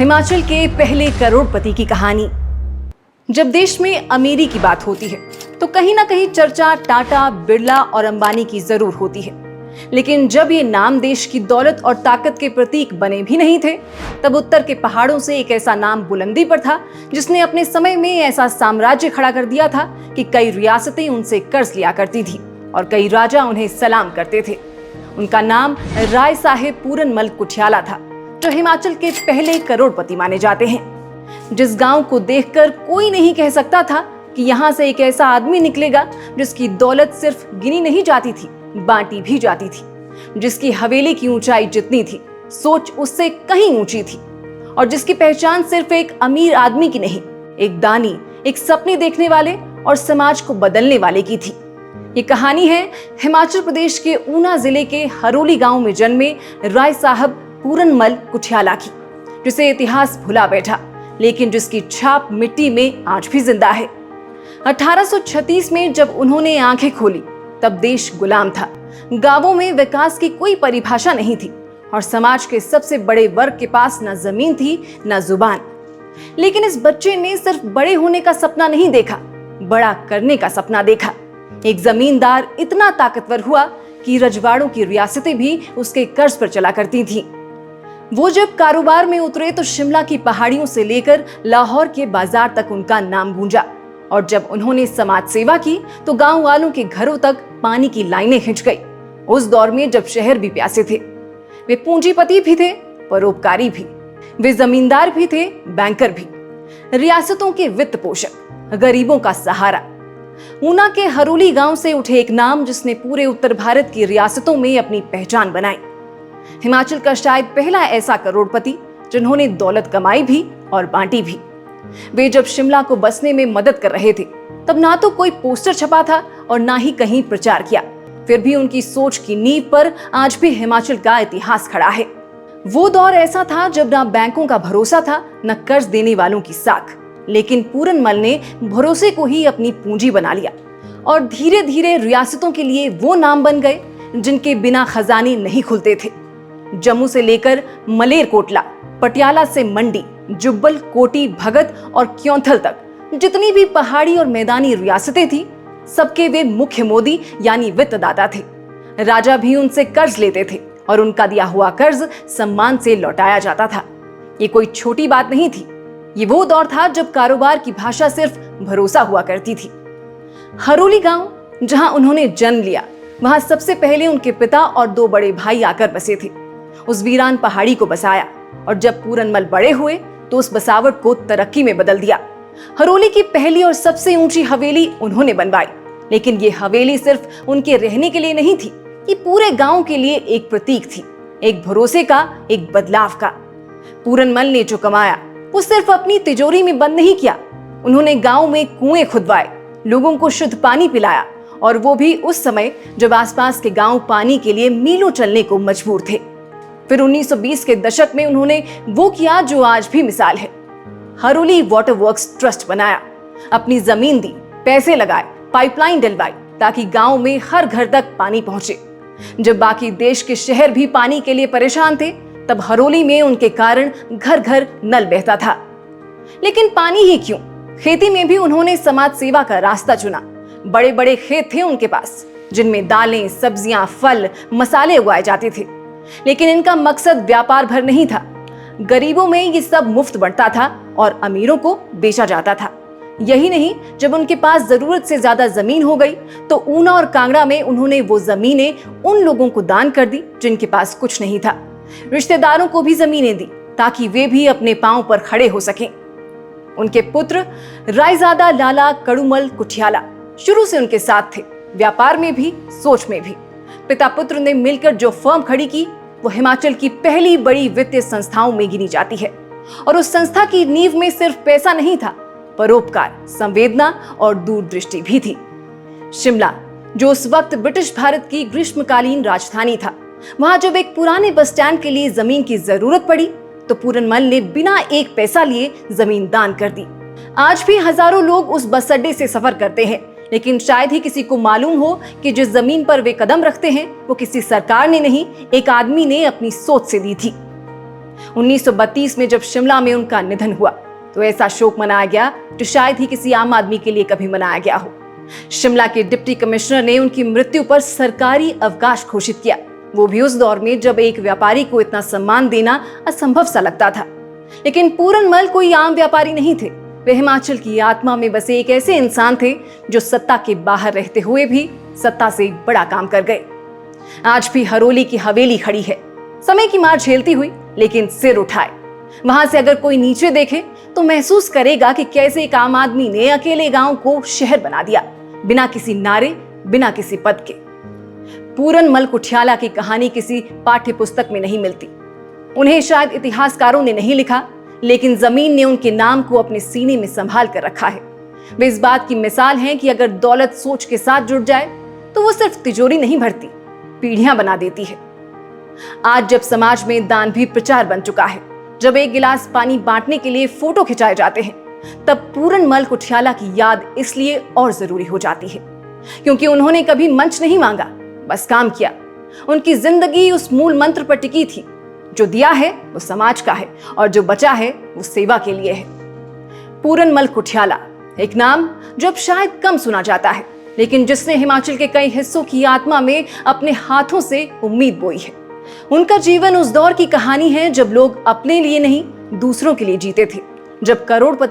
हिमाचल के पहले करोड़पति की कहानी। जब देश में अमीरी की बात होती है तो कहीं ना कहीं चर्चा टाटा, बिरला और अंबानी की जरूर होती है। लेकिन जब ये नाम देश की दौलत और ताकत के प्रतीक बने भी नहीं थे, तब उत्तर के पहाड़ों से एक ऐसा नाम बुलंदी पर था जिसने अपने समय में ऐसा साम्राज्य खड़ा कर दिया था कि कई रियासतें उनसे कर्ज लिया करती थी और कई राजा उन्हें सलाम करते थे। उनका नाम राय साहेब पूरनमल कुठियाला था, जो हिमाचल के पहले करोड़पति माने जाते हैं। जिस गांव को देखकर कोई नहीं कह सकता था कि यहाँ से एक ऐसा आदमी निकलेगा जिसकी दौलत सिर्फ गिनी नहीं जाती थी, बांटी भी जाती थी, जिसकी हवेली की ऊंचाई जितनी थी, सोच उससे कहीं ऊंची थी, और जिसकी पहचान सिर्फ एक अमीर आदमी की नहीं, एक दानी, एक सपने देखने वाले और समाज को बदलने वाले की थी। ये कहानी है हिमाचल प्रदेश के ऊना जिले के हरोली गांव में जन्मे राय साहब पूरनमल कुठियाला की, जिसे इतिहास भुला बैठा लेकिन जिसकी छाप मिट्टी में आज भी जिंदा है। 1836 में जब उन्होंने आंखें खोली तब देश गुलाम था। गांवों में विकास की कोई परिभाषा नहीं थी और समाज के सबसे बड़े वर्ग के पास न जमीन थी न जुबान। लेकिन इस बच्चे ने सिर्फ बड़े होने का सपना नहीं देखा, बड़ा करने का सपना देखा। एक जमींदार इतना ताकतवर हुआ कि रजवाड़ों की रियासतें भी उसके कर्ज पर चला करती थीं। वो जब कारोबार में उतरे तो शिमला की पहाड़ियों से लेकर लाहौर के बाजार तक उनका नाम गूंजा, और जब उन्होंने समाज सेवा की तो गांव वालों के घरों तक पानी की लाइनें खिंच गई। उस दौर में जब शहर भी प्यासे थे। वे पूंजीपति भी थे, परोपकारी भी। वे जमींदार भी थे, बैंकर भी, रियासतों के वित्त पोषक, गरीबों का सहारा। ऊना के हरोली गांव से उठे एक नाम जिसने पूरे उत्तर भारत की रियासतों में अपनी पहचान बनाई। हिमाचल का शायद पहला ऐसा करोड़पति जिन्होंने दौलत कमाई भी और बांटी भी। वे जब शिमला को बसने में मदद कर रहे थे तब ना तो कोई पोस्टर छपा था और ना ही कहीं प्रचार किया। फिर भी उनकी सोच की नींव पर आज भी हिमाचल का इतिहास खड़ा है। वो दौर ऐसा था जब ना बैंकों का भरोसा था, न कर्ज देने वालों की साख। लेकिन पूरनमल ने भरोसे को ही अपनी पूंजी बना लिया और धीरे धीरे रियासतों के लिए वो नाम बन गए जिनके बिना खजाने नहीं खुलते थे। जम्मू से लेकर मलेरकोटला, पटियाला से मंडी, जुब्बल, कोटी, भगत और क्योंथल तक जितनी भी पहाड़ी और मैदानी रियासतें थी, सबके वे मुख्य मोदी यानी वित्तदाता थे। राजा भी उनसे कर्ज लेते थे और उनका दिया हुआ कर्ज सम्मान से लौटाया जाता था। ये कोई छोटी बात नहीं थी। ये वो दौर था जब कारोबार की भाषा सिर्फ भरोसा हुआ करती थी। हरोली गांव जहां उन्होंने जन्म लिया, वहां सबसे पहले उनके पिता और दो बड़े भाई आकर बसे थे। उस वीरान पहाड़ी को बसाया और जब पूरनमल बड़े हुए तो उस बसावट को तरक्की में बदल दिया। हरोली की पहली और सबसे ऊंची हवेली उन्होंने बनवाई, लेकिन ये हवेली सिर्फ उनके रहने के लिए नहीं थी, ये पूरे गांव के लिए एक प्रतीक थी, एक भरोसे का, एक बदलाव का। पूरनमल ने जो कमाया वो सिर्फ अपनी तिजोरी में बंद नहीं किया। उन्होंने गांव में कुएं खुदवाए, लोगों को शुद्ध पानी पिलाया, और वो भी उस समय जब आसपास के गांव पानी के लिए मीलों चलने को मजबूर थे। फिर 1920 के दशक में उन्होंने वो किया जो आज भी मिसाल है। हरोली वाटर वर्क्स ट्रस्ट बनाया, अपनी जमीन दी, पैसे लगाए, पाइपलाइन डलवाई ताकि गांव में हर घर तक पानी पहुंचे। जब बाकी देश के शहर भी पानी के लिए परेशान थे, तब हरोली में उनके कारण घर घर नल बहता था। लेकिन पानी ही क्यों, खेती में भी उन्होंने समाज सेवा का रास्ता चुना। बड़े बड़े खेत थे उनके पास जिनमें दालें, सब्जियां, फल, मसाले उगाए जाते थे। लेकिन इनका मकसद व्यापार भर नहीं था। गरीबों में ये सब मुफ्त बंटता था और अमीरों को बेचा जाता था। यही नहीं, जब उनके पास जरूरत से ज्यादा जमीन हो गई तो ऊना और कांगड़ा में उन्होंने वो जमीनें उन लोगों को दान कर दी जिनके पास कुछ नहीं था। रिश्तेदारों को भी जमीनें दी ताकि वे भी अपने पांव पर खड़े हो सकें। उनके पुत्र रायजादा लाला कड़ूमल कुठियाला शुरू से उनके साथ थे, व्यापार में भी, सोच में भी। पिता पुत्र ने मिलकर जो फर्म खड़ी की वो हिमाचल की पहली बड़ी वित्तीय संस्थाओं में गिनी जाती है। और उस संस्था की नींव में सिर्फ पैसा नहीं था, परोपकार, संवेदना और दूरदृष्टि भी थी। शिमला, जो उस वक्त ब्रिटिश भारत की ग्रीष्मकालीन राजधानी था, वहां जब एक पुराने बस स्टैंड के लिए जमीन की जरूरत पड़ी तो पूरनमल ने बिना एक पैसा लिए जमीन दान कर दी। आज भी हजारों लोग उस बस अड्डे से सफर करते हैं, लेकिन शायद ही किसी को मालूम हो कि जिस जमीन पर वे कदम रखते हैं वो किसी सरकार ने नहीं, एक आदमी ने अपनी सोच से दी थी। 1932 में जब शिमला में उनका निधन हुआ तो ऐसा शोक मनाया गया जो शायद ही किसी आम आदमी के लिए कभी मनाया गया हो। शिमला के डिप्टी कमिश्नर ने उनकी मृत्यु पर सरकारी अवकाश घोषित किया, वो भी उस दौर में जब एक व्यापारी को इतना सम्मान देना असंभव सा लगता था। लेकिन पूरनमल कोई आम व्यापारी नहीं थे। वे हिमाचल की आत्मा में बसे एक ऐसे इंसान थे जो सत्ता के बाहर रहते हुए भी सत्ता से बड़ा काम कर गए। आज भी हरोली की हवेली खड़ी है, समय की मार झेलती हुई लेकिन सिर उठाए। वहां से अगर कोई नीचे देखे तो महसूस करेगा कि कैसे एक आम आदमी ने अकेले गांव को शहर बना दिया, बिना किसी नारे, बिना किसी पद के। पूरनमल कुठियाला की कहानी किसी पाठ्य पुस्तक में नहीं मिलती। उन्हें शायद इतिहासकारों ने नहीं लिखा, लेकिन जमीन ने उनके नाम को अपने सीने में संभाल कर रखा है। वे इस बात की मिसाल हैं कि अगर दौलत सोच के साथ जुड़ जाए तो वो सिर्फ तिजोरी नहीं भरती, पीढ़ियां बना देती है। आज जब समाज में दान भी प्रचार बन चुका है, जब एक गिलास पानी बांटने के लिए फोटो खिंचाए जाते हैं, तब पूरनमल कुठियाला की याद इसलिए और जरूरी हो जाती है क्योंकि उन्होंने कभी मंच नहीं मांगा, बस काम किया। उनकी जिंदगी उस मूल मंत्र पर टिकी थी, जो दिया है वो समाज का है और जो बचा है वो सेवा के लिए है। पूरनमल कुठियाला, एक नाम जो अब शायद कम सुना जाता है, लेकिन जिसने हिमाचल के कई हिस्सों की आत्मा में अपने हाथों से उम्मीद बोई है। उनका जीवन उस दौर की कहानी है जब लोग अपने लिए नहीं, दूसरों के लिए जीते थे, जब करोड़पति